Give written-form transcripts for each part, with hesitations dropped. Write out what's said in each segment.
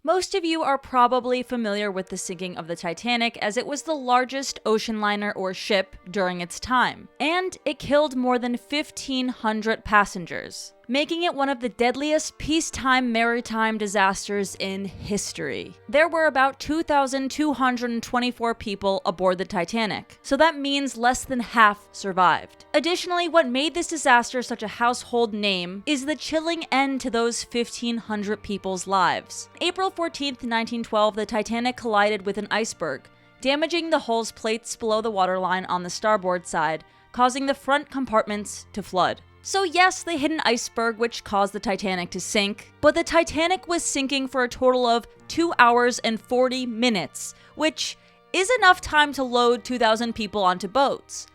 Most of you are probably familiar with the sinking of the Titanic, as it was the largest ocean liner or ship during its time, and it killed more than 1,500 passengers, making it one of the deadliest peacetime maritime disasters in history. There were about 2,224 people aboard the Titanic, so that means less than half survived. Additionally, what made this disaster such a household name is the chilling end to those 1,500 people's lives. April 14th, 1912, the Titanic collided with an iceberg, damaging the hull's plates below the waterline on the starboard side, causing the front compartments to flood. So yes, they hit an iceberg which caused the Titanic to sink, but the Titanic was sinking for a total of 2 hours and 40 minutes, which is enough time to load 2,000 people onto boats.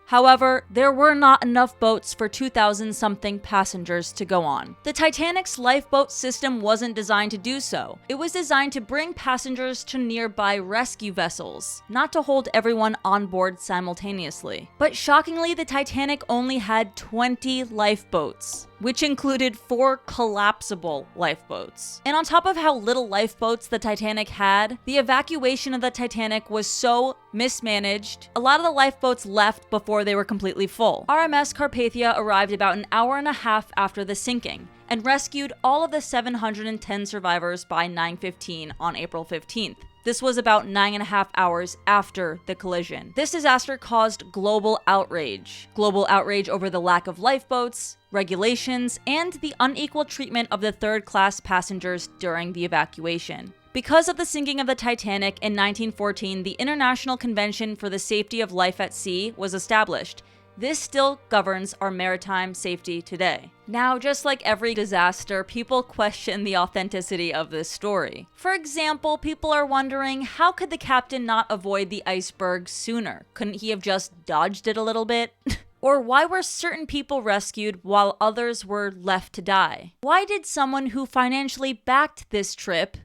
However, there were not enough boats for 2,000-something passengers to go on. The Titanic's lifeboat system wasn't designed to do so. It was designed to bring passengers to nearby rescue vessels, not to hold everyone on board simultaneously. But shockingly, the Titanic only had 20 lifeboats, which included 4 collapsible lifeboats. And on top of how little lifeboats the Titanic had, the evacuation of the Titanic was so mismanaged, a lot of the lifeboats left before they were completely full. RMS Carpathia arrived about an hour and a half after the sinking, and rescued all of the 710 survivors by 9:15 on April 15th. This was about 9.5 hours after the collision. This disaster caused global outrage. Global outrage over the lack of lifeboats, regulations, and the unequal treatment of the third-class passengers during the evacuation. Because of the sinking of the Titanic in 1914, the International Convention for the Safety of Life at Sea was established. This still governs our maritime safety today. Now, just like every disaster, people question the authenticity of this story. For example, people are wondering, how could the captain not avoid the iceberg sooner? Couldn't he have just dodged it a little bit? Or why were certain people rescued while others were left to die? Why did someone who financially backed this trip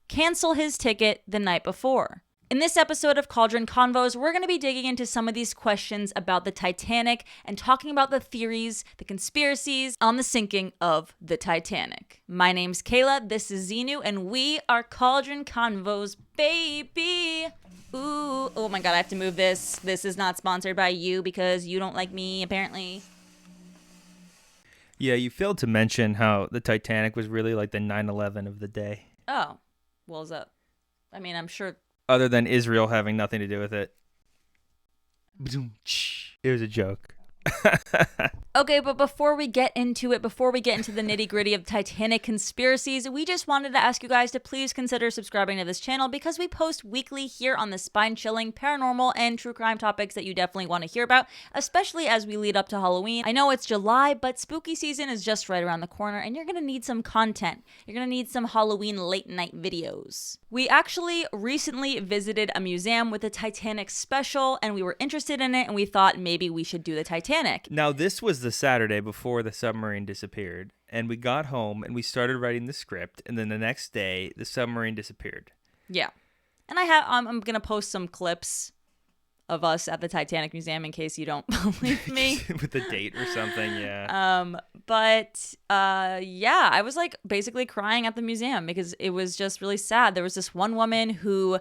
cancel his ticket the night before? In this episode of Cauldron Convos, we're going to be digging into some of these questions about the Titanic and talking about the theories, the conspiracies on the sinking of the Titanic. My name's Kayla, this is Xenu, and we are Cauldron Convos, baby! Ooh, oh my god, I have to move this. This is not sponsored by you because you don't like me, apparently. Yeah, you failed to mention how the Titanic was really like the 9/11 of the day. Oh, well, is that... I mean, I'm sure... Other than Israel having nothing to do with it. It was a joke. Okay, but before we get into it, before we get into the nitty-gritty of Titanic conspiracies, we just wanted to ask you guys to please consider subscribing to this channel because we post weekly here on the spine-chilling, paranormal, and true crime topics that you definitely want to hear about, especially as we lead up to Halloween. I know it's July, but spooky season is just right around the corner, and you're going to need some content. You're going to need some Halloween late-night videos. We actually recently visited a museum with a Titanic special, and we were interested in it, and we thought maybe we should do the Titanic. Now, this was the Saturday before the submarine disappeared, and we got home and we started writing the script, and then the next day the submarine disappeared. Yeah. And I'm going to post some clips of us at the Titanic Museum in case you don't believe me. With the date or something, yeah. Yeah, I was like basically crying at the museum because it was just really sad. There was this one woman who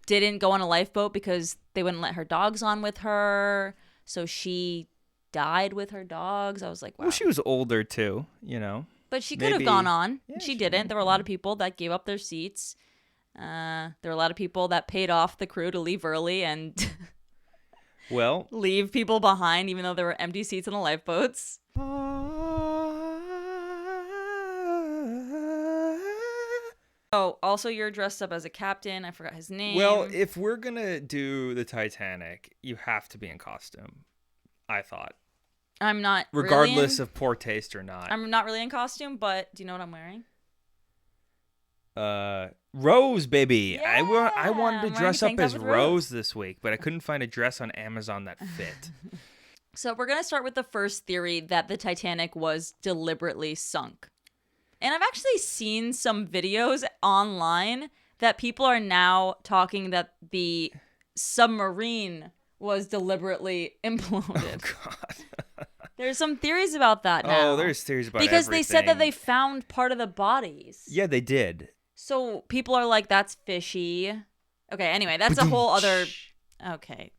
didn't go on a lifeboat because they wouldn't let her dogs on with her. So she died with her dogs. I was like, wow. Well, she was older too, you know. But she could have gone on. Yeah, she didn't. There were a lot of people that gave up their seats. There were a lot of people that paid off the crew to leave early and leave people behind, even though there were empty seats in the lifeboats. Oh, also you're dressed up as a captain. I forgot his name. Well, if we're going to do the Titanic, you have to be in costume, I thought. I'm not regardless of poor taste or not. I'm not really in costume, but do you know what I'm wearing? Rose, baby. Yeah, I wanted to dress up as Rose this week, but I couldn't find a dress on Amazon that fit. So we're going to start with the first theory that the Titanic was deliberately sunk. And I've actually seen some videos online that people are now talking that the submarine was deliberately imploded. Oh, God. There's some theories about that now. Oh, there's theories about because everything. They said that they found part of the bodies. Yeah, they did. So people are like, that's fishy. Okay, anyway, that's a whole other... Okay.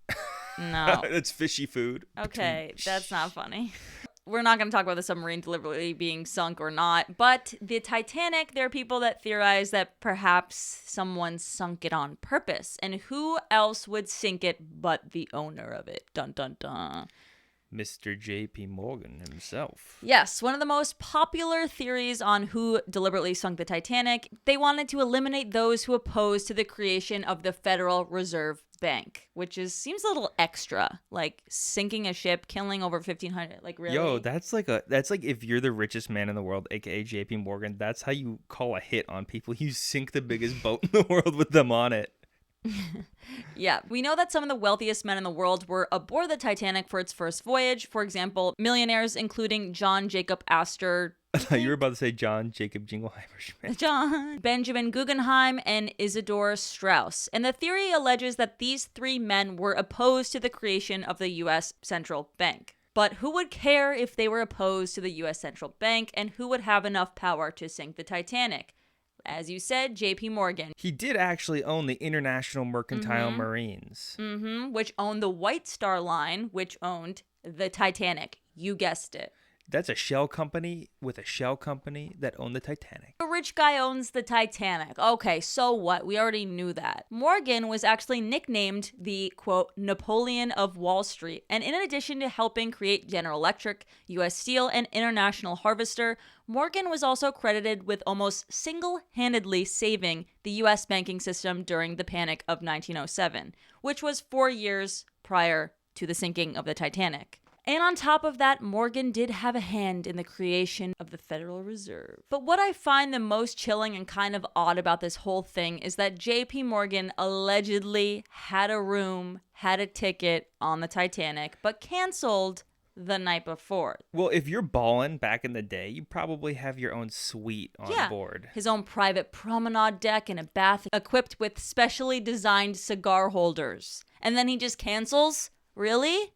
No. That's fishy food. Okay, that's not funny. We're not going to talk about the submarine deliberately being sunk or not, but the Titanic, there are people that theorize that perhaps someone sunk it on purpose. And who else would sink it but the owner of it? Dun, dun, dun. Mr. JP Morgan himself. Yes, one of the most popular theories on who deliberately sunk the Titanic, they wanted to eliminate those who opposed to the creation of the Federal Reserve Bank, which seems a little extra, like sinking a ship, killing over 1,500, like really? Yo, that's like if you're the richest man in the world, aka JP Morgan, that's how you call a hit on people. You sink the biggest boat in the world with them on it. Yeah, we know that some of the wealthiest men in the world were aboard the Titanic for its first voyage. For example, millionaires including John Jacob Astor. I thought you were about to say John Jacob Jingleheimer Schmidt. John Benjamin Guggenheim and Isidor Straus. And the theory alleges that these three men were opposed to the creation of the U.S. Central Bank. But who would care if they were opposed to the U.S. Central Bank, and who would have enough power to sink the Titanic? As you said, JP Morgan. He did actually own the International Mercantile Marines. Which owned the White Star Line, which owned the Titanic. You guessed it. That's a shell company with a shell company that owned the Titanic. A rich guy owns the Titanic. Okay, so what? We already knew that. Morgan was actually nicknamed the, quote, Napoleon of Wall Street. And in addition to helping create General Electric, U.S. Steel, and International Harvester, Morgan was also credited with almost single-handedly saving the U.S. banking system during the Panic of 1907, which was 4 years prior to the sinking of the Titanic. And on top of that, Morgan did have a hand in the creation of the Federal Reserve. But what I find the most chilling and kind of odd about this whole thing is that JP Morgan allegedly had a ticket on the Titanic, but canceled the night before. Well, if you're ballin' back in the day, you probably have your own suite on board. His own private promenade deck and a bath equipped with specially designed cigar holders. And then he just cancels? Really?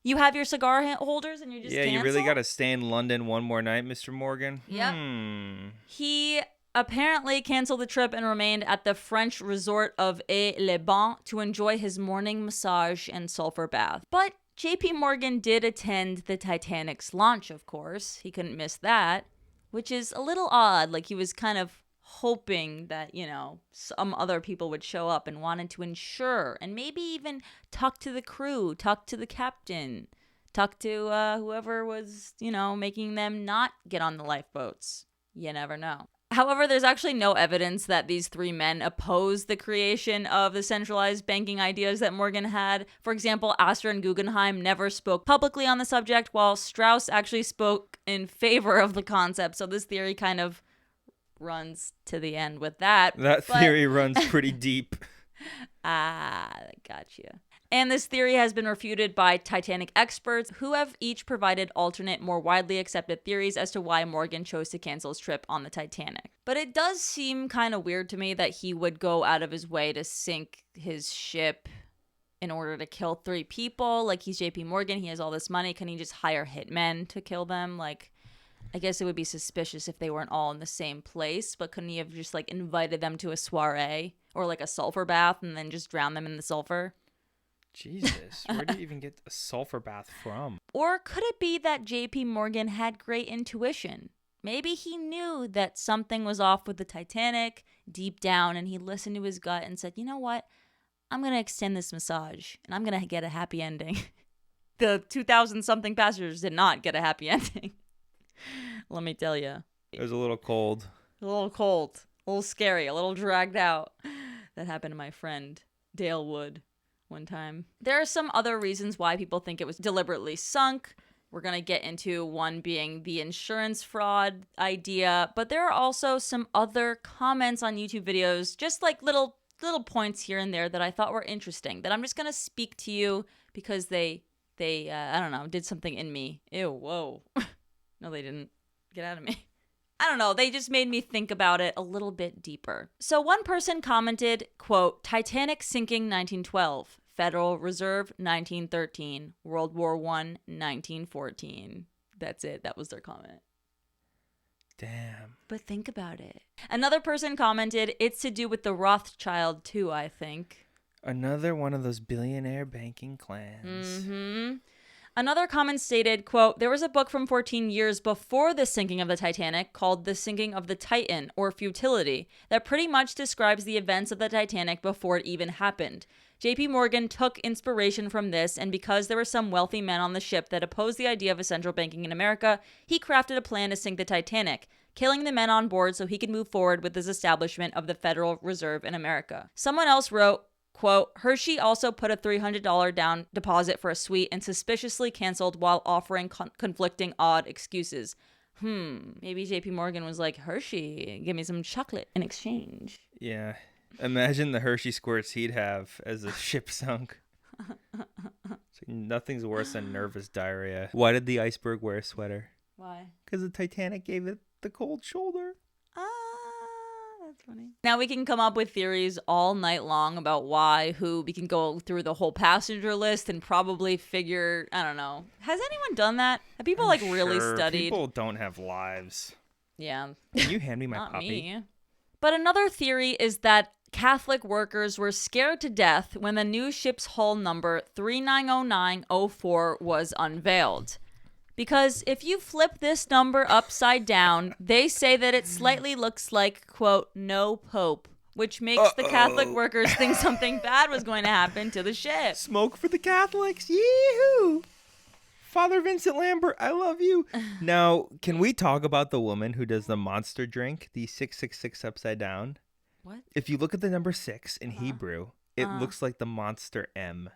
You have your cigar holders and you just cancel? You really got to stay in London one more night, Mr. Morgan? Yep. He apparently canceled the trip and remained at the French resort of Aix-les-Bains to enjoy his morning massage and sulfur bath. But JP Morgan did attend the Titanic's launch, of course. He couldn't miss that, which is a little odd. Like, he was kind of hoping that, some other people would show up and wanted to ensure and maybe even talk to the crew, talk to the captain, talk to whoever was, making them not get on the lifeboats. You never know. However, there's actually no evidence that these three men opposed the creation of the centralized banking ideas that Morgan had. For example, Astor and Guggenheim never spoke publicly on the subject, while Strauss actually spoke in favor of the concept. So this theory kind of runs to the end with that. That theory runs pretty deep. Gotcha. And this theory has been refuted by Titanic experts who have each provided alternate, more widely accepted theories as to why Morgan chose to cancel his trip on the Titanic. But it does seem kind of weird to me that he would go out of his way to sink his ship in order to kill three people. Like, he's JP Morgan, he has all this money. Can he just hire hitmen to kill them? Like, I guess it would be suspicious if they weren't all in the same place, but couldn't he have just, invited them to a soiree or, a sulfur bath and then just drown them in the sulfur? Jesus, where do you even get a sulfur bath from? Or could it be that JP Morgan had great intuition? Maybe he knew that something was off with the Titanic deep down, and he listened to his gut and said, you know what? I'm going to extend this massage, and I'm going to get a happy ending. The 2,000-something passengers did not get a happy ending. Let me tell you. It was a little cold. A little scary, a little dragged out. That happened to my friend, Dale Wood, one time. There are some other reasons why people think it was deliberately sunk. We're going to get into one being the insurance fraud idea, but there are also some other comments on YouTube videos, just little points here and there that I thought were interesting, that I'm just going to speak to you because they I don't know, did something in me. Ew, whoa. No, they didn't. Get out of me. I don't know. They just made me think about it a little bit deeper. So one person commented, quote, Titanic sinking 1912, Federal Reserve 1913, World War I 1914. That's it. That was their comment. Damn. But think about it. Another person commented, it's to do with the Rothschild too, I think. Another one of those billionaire banking clans. Mm-hmm. Another comment stated, quote, there was a book from 14 years before the sinking of the Titanic called The Sinking of the Titan, or Futility, that pretty much describes the events of the Titanic before it even happened. JP Morgan took inspiration from this, and because there were some wealthy men on the ship that opposed the idea of a central banking in America, he crafted a plan to sink the Titanic, killing the men on board so he could move forward with his establishment of the Federal Reserve in America. Someone else wrote, quote, Hershey also put a $300 down deposit for a suite and suspiciously canceled while offering conflicting odd excuses. Maybe JP Morgan was like, Hershey, give me some chocolate in exchange. Yeah. Imagine the Hershey squirts he'd have as the ship sunk. Nothing's worse than nervous diarrhea. Why did the iceberg wear a sweater? Why? Because the Titanic gave it the cold shoulder. That's funny. Now we can come up with theories all night long about why, who. We can go through the whole passenger list and probably figure, I don't know. Has anyone done that? Have people really studied? People don't have lives. Yeah. Can you hand me my Not puppy? Me. But another theory is that Catholic workers were scared to death when the new ship's hull number 390904 was unveiled. Because if you flip this number upside down, they say that it slightly looks like, quote, no pope, which makes the Catholic workers think something bad was going to happen to the ship. Smoke for the Catholics. Yee-hoo! Father Vincent Lambert, I love you. Now, can we talk about the woman who does the monster drink, the 666 upside down? What? If you look at the number 6 in Hebrew, it looks like the monster M.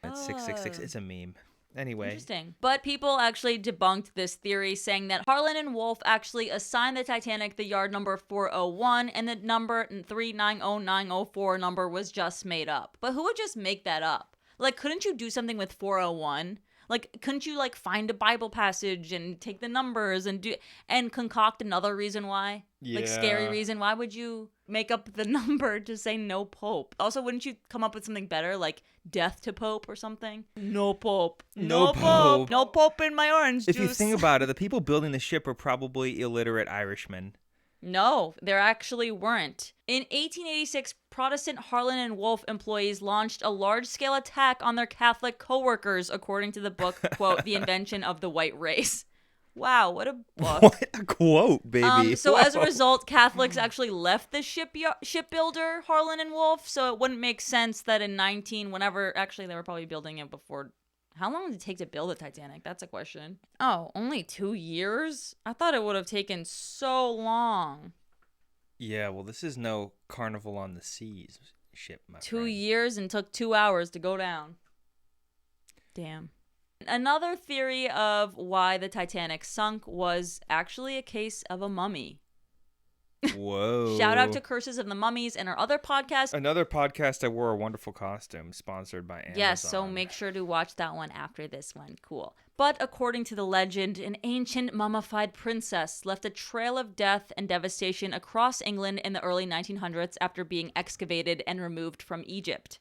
That's 666. It's a meme. Anyway. Interesting. But people actually debunked this theory, saying that Harlan and Wolff actually assigned the Titanic the yard number 401 and the number 390904 number was just made up. But who would just make that up? Like, couldn't you do something with 401? Like, couldn't you, like, find a Bible passage and take the numbers and concoct another reason why? Yeah. Like, scary reason. Why would you make up the number to say no pope? Also, wouldn't you come up with something better, like death to pope or something? No pope. No pope. No pope in my orange juice. If you think about it, the people building the ship were probably illiterate Irishmen. No, there actually weren't. In 1886, Protestant Harlan and Wolff employees launched a large-scale attack on their Catholic co-workers, according to the book, quote, The Invention of the White Race. Wow, what a book. What a quote, baby. So as a result, Catholics actually left the shipbuilder, Harlan and Wolff, so it wouldn't make sense that in actually they were probably building it before. How long did it take to build the Titanic? That's a question. Oh, only 2 years? I thought it would have taken so long. Yeah, well, this is no Carnival on the Seas ship, my 2 friend. years and took 2 hours to go down. Damn. Another theory of why the Titanic sunk was actually a case of a mummy. Whoa. Shout out to Curses of the Mummies and our other podcast. Another podcast I wore a wonderful costume, sponsored by Amazon. Yes, so make sure to watch that one after this one. Cool. But according to the legend, an ancient mummified princess left a trail of death and devastation across England in the early 1900s after being excavated and removed from Egypt.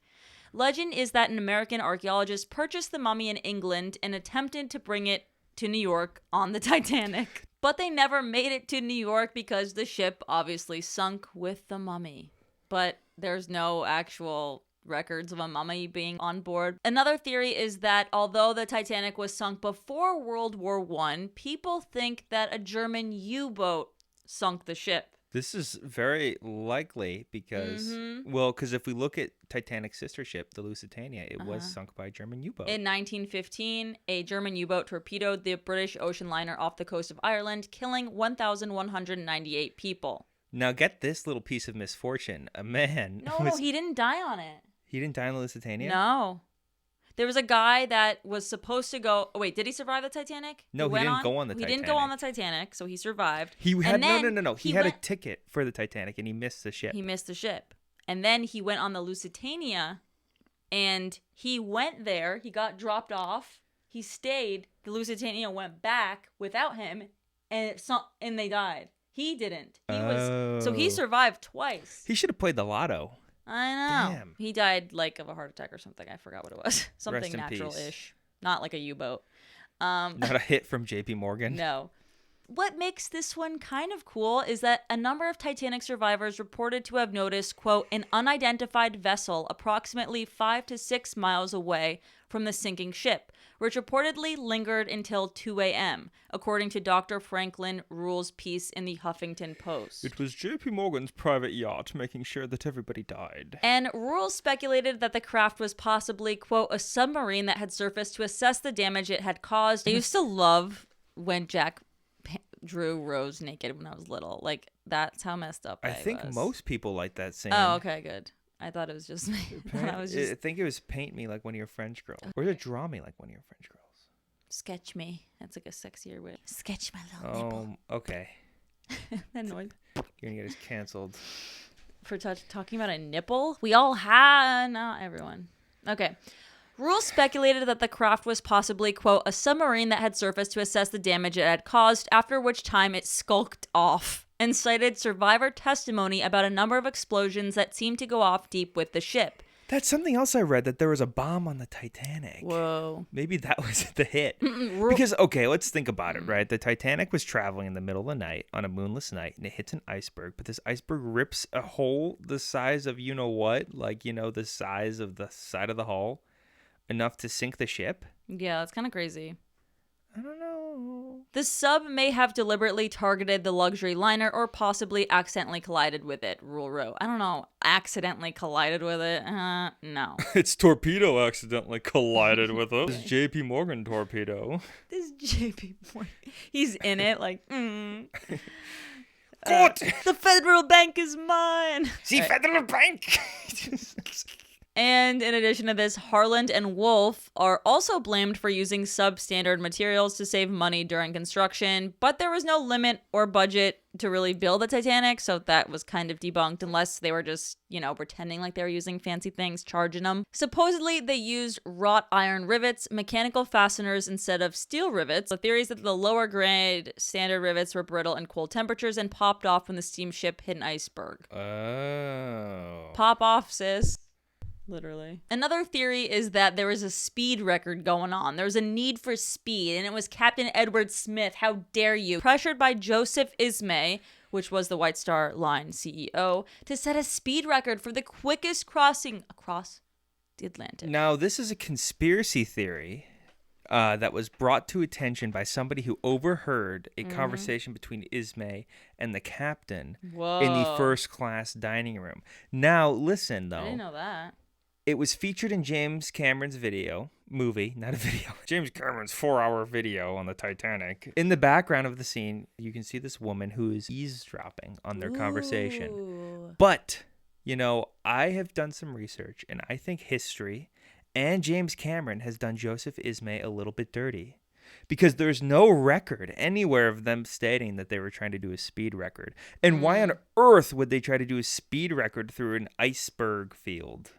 Legend is that an American archaeologist purchased the mummy in England and attempted to bring it to New York on the Titanic. But they never made it to New York because the ship obviously sunk with the mummy. But there's no actual records of a mummy being on board. Another theory is that although the Titanic was sunk before World War I, people think that a German U-boat sunk the ship. This is very likely because, because if we look at Titanic's sister ship, the Lusitania, it was sunk by a German U-boat. In 1915, a German U-boat torpedoed the British ocean liner off the coast of Ireland, killing 1,198 people. Now get this little piece of misfortune. A man... No, he didn't die on it. He didn't die on the Lusitania? No. There was a guy that was supposed to go... Oh, wait, did he survive the Titanic? No, he didn't go on the Titanic. He didn't go on the Titanic, so he survived. He had no. He had a ticket for the Titanic, and he missed the ship. He missed the ship. And then he went on the Lusitania, and he went there. He got dropped off. He stayed. The Lusitania went back without him, and they died. He didn't. So he survived twice. He should have played the lotto. I know. Damn. He died like of a heart attack or something. I forgot what it was. Something natural-ish. Not like a U-boat. Not a hit from JP Morgan. No. What makes this one kind of cool is that a number of Titanic survivors reported to have noticed, quote, an unidentified vessel approximately 5 to 6 miles away from the sinking ship, which reportedly lingered until 2 a.m., according to Dr. Franklin Rule's piece in the Huffington Post. It was JP Morgan's private yacht making sure that everybody died. And Rule speculated that the craft was possibly, quote, a submarine that had surfaced to assess the damage it had caused. I used to love when Jack drew Rose naked when I was little. Like, that's how messed up I think was. most people like that scene. Oh, okay, good. I thought it was just me. I think it was paint me like one of your French girls. Or is it draw me like one of your French girls? Sketch me. That's like a sexier way. Sketch my little nipple. Okay. That noise. You're going to get us canceled. For talking about a nipple? We all have. Not everyone. Okay. Rule speculated that the craft was possibly, quote, a submarine that had surfaced to assess the damage it had caused, after which time it skulked off, and cited survivor testimony about a number of explosions that seemed to go off deep with the ship. That's something else I read, that there was a bomb on the Titanic. Whoa. Maybe that was the hit. Because, okay, let's think about it, right? The Titanic was traveling in the middle of the night on a moonless night, and it hits an iceberg, but this iceberg rips a hole the size of you-know-what, like, the size of the side of the hull, enough to sink the ship. Yeah, that's kind of crazy. I don't know. The sub may have deliberately targeted the luxury liner or possibly accidentally collided with it, Rule wrote. I don't know. Accidentally collided with it? No. Its torpedo accidentally collided with it. This JP Morgan torpedo. This JP Morgan. He's in it like, What? The federal bank is mine. The federal bank. And in addition to this, Harland and Wolff are also blamed for using substandard materials to save money during construction, but there was no limit or budget to really build the Titanic, so that was kind of debunked unless they were just, pretending like they were using fancy things, charging them. Supposedly, they used wrought iron rivets, mechanical fasteners instead of steel rivets. The theory is that the lower grade standard rivets were brittle in cold temperatures and popped off when the steamship hit an iceberg. Oh. Pop off, sis. Literally. Another theory is that there was a speed record going on. There was a need for speed, and it was Captain Edward Smith, how dare you, pressured by Joseph Ismay, which was the White Star Line CEO, to set a speed record for the quickest crossing across the Atlantic. Now, this is a conspiracy theory that was brought to attention by somebody who overheard a conversation between Ismay and the captain in the first class dining room. Now, listen, though. I didn't know that. It was featured in James Cameron's movie, not a video. James Cameron's 4-hour video on the Titanic. In the background of the scene, you can see this woman who is eavesdropping on their conversation. But, I have done some research, and I think history and James Cameron has done Joseph Ismay a little bit dirty. Because there's no record anywhere of them stating that they were trying to do a speed record. And why on earth would they try to do a speed record through an iceberg field?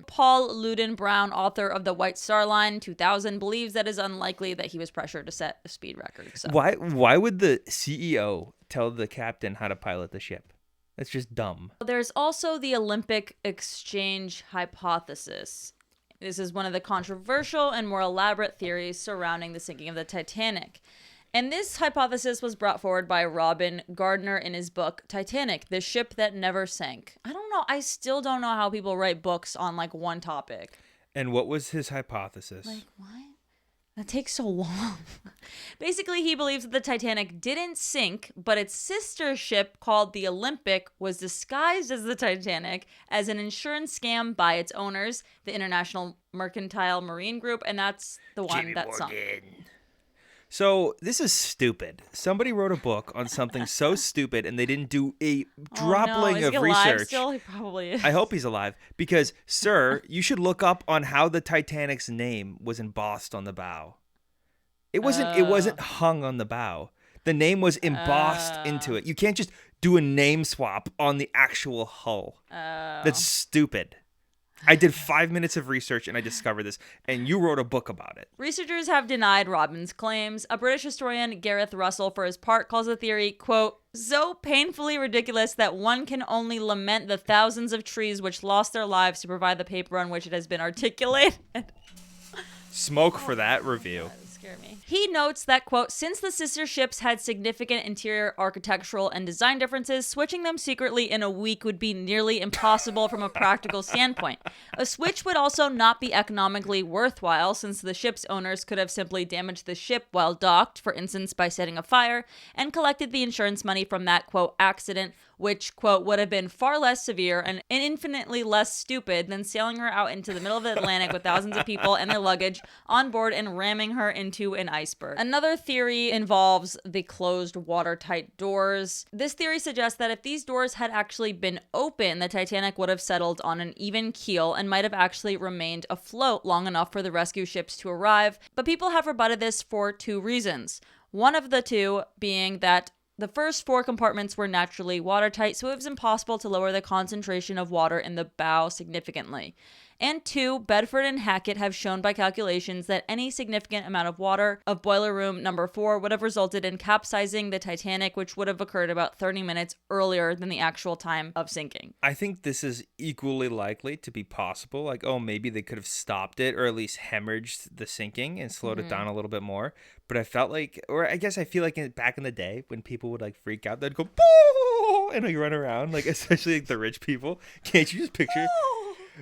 Paul Loudon Brown, author of The White Star Line 2000, believes that it is unlikely that he was pressured to set a speed record. So. Why would the CEO tell the captain how to pilot the ship? That's just dumb. There's also the Olympic exchange hypothesis. This is one of the controversial and more elaborate theories surrounding the sinking of the Titanic. And this hypothesis was brought forward by Robin Gardner in his book, Titanic, the Ship That Never Sank. I don't know. I still don't know how people write books on, one topic. And what was his hypothesis? What? That takes so long. Basically, he believes that the Titanic didn't sink, but its sister ship called the Olympic was disguised as the Titanic as an insurance scam by its owners, the International Mercantile Marine Group, and that's the one that sunk. So this is stupid. Somebody wrote a book on something so stupid, and they didn't do a dropping of research. Still, he probably is. I hope he's alive, because, sir, you should look up on how the Titanic's name was embossed on the bow. It wasn't hung on the bow. The name was embossed into it. You can't just do a name swap on the actual hull. That's stupid. I did 5 minutes of research and I discovered this, and you wrote a book about it. Researchers have denied Robin's claims. A British historian, Gareth Russell, for his part, calls the theory, quote, so painfully ridiculous that one can only lament the thousands of trees which lost their lives to provide the paper on which it has been articulated. Smoke for that review. That Jeremy. He notes that, quote, since the sister ships had significant interior architectural and design differences, switching them secretly in a week would be nearly impossible from a practical standpoint. A switch would also not be economically worthwhile, since the ship's owners could have simply damaged the ship while docked, for instance by setting a fire, and collected the insurance money from that, quote, accident, which, quote, would have been far less severe and infinitely less stupid than sailing her out into the middle of the Atlantic with thousands of people and their luggage on board and ramming her into an iceberg. Another theory involves the closed watertight doors. This theory suggests that if these doors had actually been open, the Titanic would have settled on an even keel and might have actually remained afloat long enough for the rescue ships to arrive. But people have rebutted this for two reasons. One of the two being that the first 4 compartments were naturally watertight, so it was impossible to lower the concentration of water in the bow significantly. And 2, Bedford and Hackett have shown by calculations that any significant amount of water of boiler room number 4 would have resulted in capsizing the Titanic, which would have occurred about 30 minutes earlier than the actual time of sinking. I think this is equally likely to be possible. Like, oh, maybe they could have stopped it or at least hemorrhaged the sinking and slowed it down a little bit more. But I felt like, or I guess I feel like back in the day when people would like freak out, they'd go, boo! And like run around, like especially like the rich people. Can't you just picture?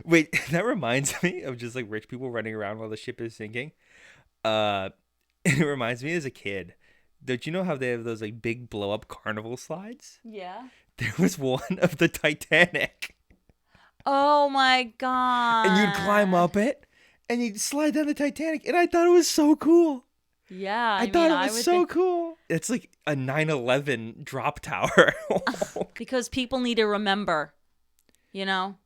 Wait, that reminds me of just like rich people running around while the ship is sinking. And it reminds me as a kid. Don't you know how they have those like big blow up carnival slides? Yeah. There was one of the Titanic. Oh my God. And you'd climb up it and you'd slide down the Titanic. And I thought it was so cool. Yeah. I thought it was so cool. It's like a 9/11 drop tower. Because people need to remember, you know?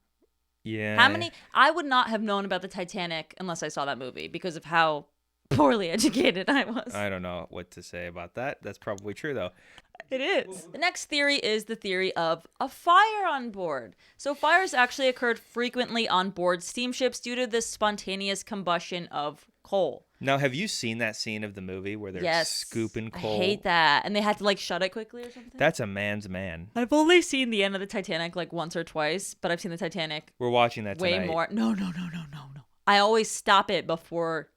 Yeah. I would not have known about the Titanic unless I saw that movie because of how poorly educated I was. I don't know what to say about that. That's probably true, though. It is. The next theory is the theory of a fire on board. So fires actually occurred frequently on board steamships due to the spontaneous combustion of coal. Now, have you seen that scene of the movie where they're scooping coal? I hate that. And they had to like shut it quickly or something? That's a man's man. I've only seen the end of the Titanic like once or twice, but I've seen the Titanic We're watching that tonight. way more. No. I always stop it before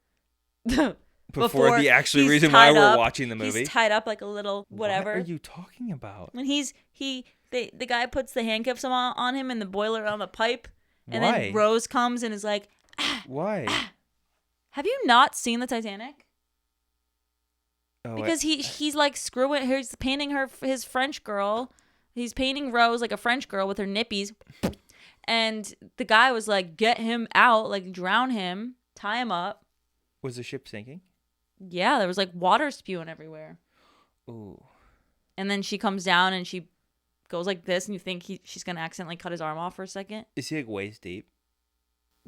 Before the actual reason why we're watching the movie. He's tied up like a little whatever. What are you talking about? When the guy puts the handcuffs on him and the boiler on the pipe, and Why? then Rose comes and is like, Why? Have you not seen the Titanic? Oh, Because he's like screwing. He's painting his French girl. He's painting Rose like a French girl with her nippies, and the guy was like, "Get him out! Like drown him, tie him up." Was the ship sinking? Yeah, there was like water spewing everywhere. Ooh. And then she comes down and she goes like this, and you think she's gonna accidentally cut his arm off for a second. Is he like waist deep?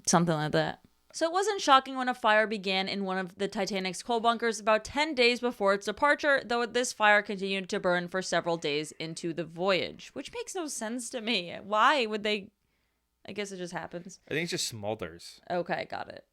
Something like that. So it wasn't shocking when a fire began in one of the Titanic's coal bunkers about 10 days before its departure, though this fire continued to burn for several days into the voyage, which makes no sense to me. Why would they? I guess it just happens. I think it just smolders. Okay, got it.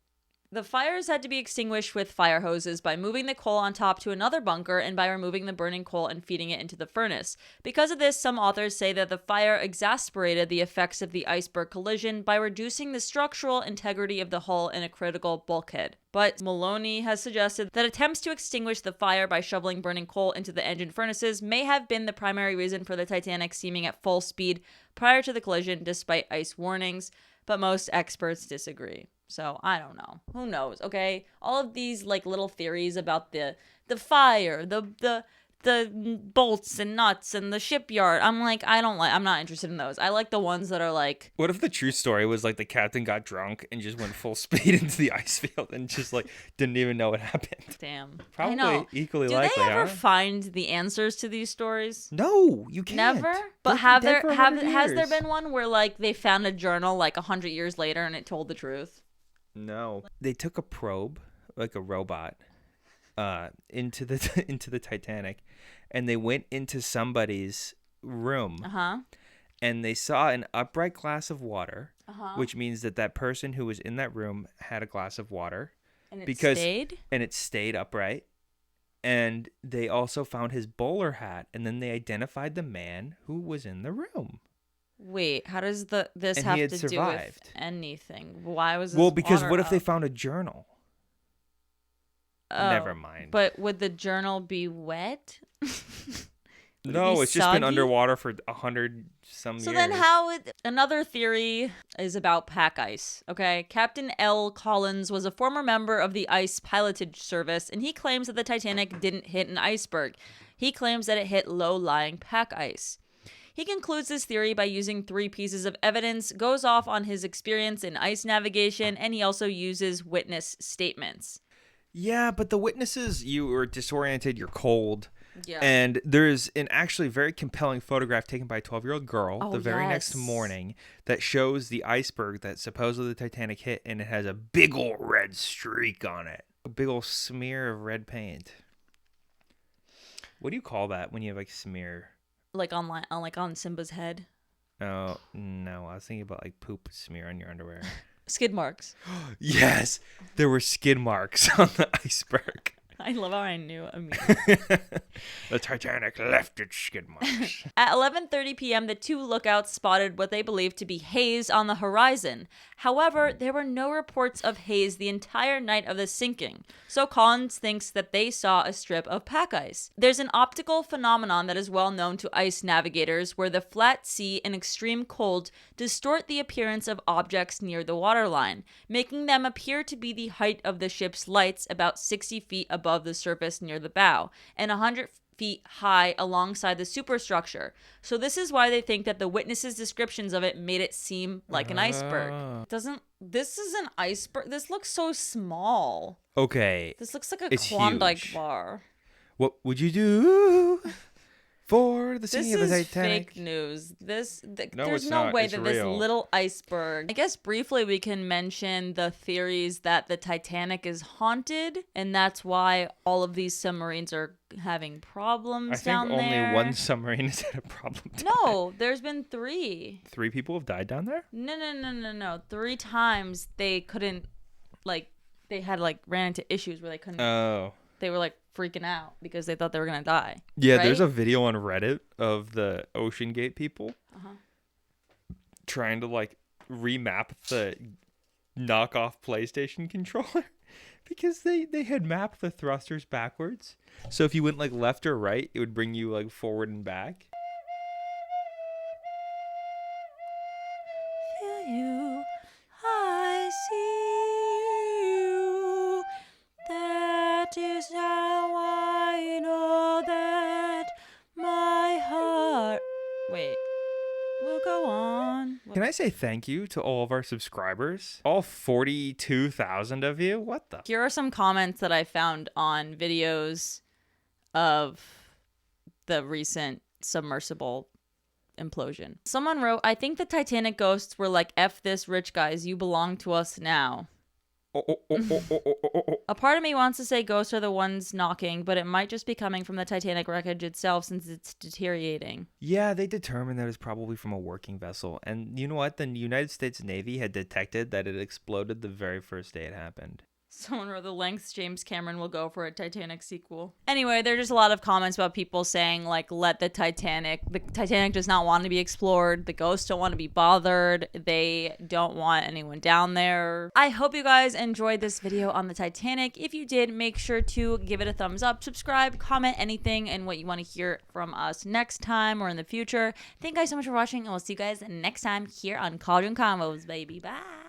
The fires had to be extinguished with fire hoses by moving the coal on top to another bunker and by removing the burning coal and feeding it into the furnace. Because of this, some authors say that the fire exacerbated the effects of the iceberg collision by reducing the structural integrity of the hull in a critical bulkhead. But Maloney has suggested that attempts to extinguish the fire by shoveling burning coal into the engine furnaces may have been the primary reason for the Titanic seeming at full speed prior to the collision, despite ice warnings. But most experts disagree. So I don't know. Who knows? Okay, all of these like little theories about the fire, the bolts and nuts and the shipyard. I'm not interested in those. I like the ones that are like. What if the true story was like the captain got drunk and just went full speed into the ice field and just like didn't even know what happened? Damn. Probably I know. equally Do likely. Do they ever huh? find the answers to these stories? No, you can't. Never. But Has there been one where like they found a journal like 100 years later and it told the truth? No. They took a probe, like a robot, into the Titanic, and they went into somebody's room. And they saw an upright glass of water, which means that person who was in that room had a glass of water. And stayed? And it stayed upright. And they also found his bowler hat, and then they identified the man who was in the room. Wait, how does this and have he had to survived. Do with anything? Why was this Well, because water what if up? they found a journal? Never mind. But would the journal be wet? No, it's just been underwater for 100 some years. So then another theory is about pack ice, okay? Captain L. Collins was a former member of the ice pilotage service, and he claims that the Titanic didn't hit an iceberg. He claims that it hit low-lying pack ice. He concludes this theory by using 3 pieces of evidence, goes off on his experience in ice navigation, and he also uses witness statements. Yeah, but the witnesses, you were disoriented, you're cold. Yeah. And there's an actually very compelling photograph taken by a 12-year-old girl the very next morning that shows the iceberg that supposedly the Titanic hit, and it has a big old red streak on it. A big old smear of red paint. What do you call that when you have like smear? Like on Simba's head? Oh, no. I was thinking about like poop smear on your underwear. Skid marks. Yes, there were skid marks on the iceberg. I love how I knew immediately. The Titanic left its skid marks. At 11:30 p.m., the 2 lookouts spotted what they believed to be haze on the horizon. However, there were no reports of haze the entire night of the sinking, so Collins thinks that they saw a strip of pack ice. There's an optical phenomenon that is well known to ice navigators where the flat sea and extreme cold distort the appearance of objects near the waterline, making them appear to be the height of the ship's lights about 60 feet above the surface near the bow, and 100 feet high alongside the superstructure. So this is why they think that the witnesses' descriptions of it made it seem like an iceberg. This is an iceberg? This looks so small. Okay. This looks like a Klondike bar. What would you do for the sinking of the Titanic? This is fake news. There's no not. way It's that real. this little iceberg. I guess briefly we can mention the theories that the Titanic is haunted, and that's why all of these submarines are having problems down there. I think only one submarine has had a problem. No, there's been 3. 3 people have died down there? No. 3 times they couldn't, they had ran into issues where they couldn't. Oh. They were freaking out because they thought they were gonna die. Yeah, right? There's a video on Reddit of the Ocean Gate people trying to remap the knockoff PlayStation controller because they had mapped the thrusters backwards. So if you went left or right, it would bring you forward and back. Feel you, I see you. That is how I know that my heart. Wait, we'll go on. Can I say thank you to all of our subscribers? All 42,000 of you? What the? Here are some comments that I found on videos of the recent submersible implosion. Someone wrote, I think the Titanic ghosts were like, F this rich guys, you belong to us now. A part of me wants to say ghosts are the ones knocking, but it might just be coming from the Titanic wreckage itself since it's deteriorating. Yeah, they determined that it's probably from a working vessel. And you know what? The United States Navy had detected that it exploded the very first day it happened. Someone wrote the lengths James Cameron will go for a Titanic sequel. Anyway, there's just a lot of comments about people saying, let the Titanic does not want to be explored. The ghosts don't want to be bothered. They don't want anyone down there. I hope you guys enjoyed this video on the Titanic. If you did, make sure to give it a thumbs up, subscribe, comment anything and what you want to hear from us next time or in the future. Thank you guys so much for watching, and we'll see you guys next time here on Cauldron Convos, baby. Bye.